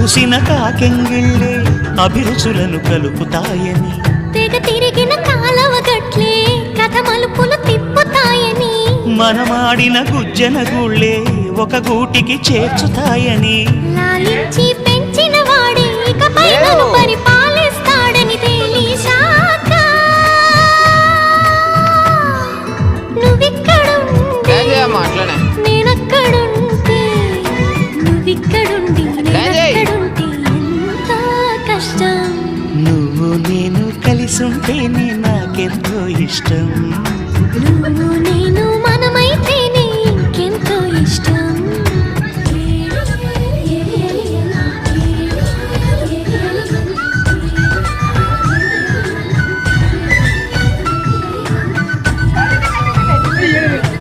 కూసిన కాకెంగిళ్ళే అభిరుచులను కలుపుతాయని, తెగ తిరిగిన కాలవ గట్లే కథ మలుపులు తిప్పుతాయని, మనమాడిన గుజ్జన గుళ్ళే ఒక గూటికి చేర్చుతాయని, లాలించి పెంచిన వాడే ఇకపై నన్ను పరిపాలిస్తాడని తెలిసాక నువ్విక్కడుంటే నేనక్కడుంటే, నువ్విక్కడుండి నేనక్కడుంటే ఎంత కష్టం. నువ్వు నేను కలిసుంటేనే నాకెంతో ఇష్టం. నువ్వు నేను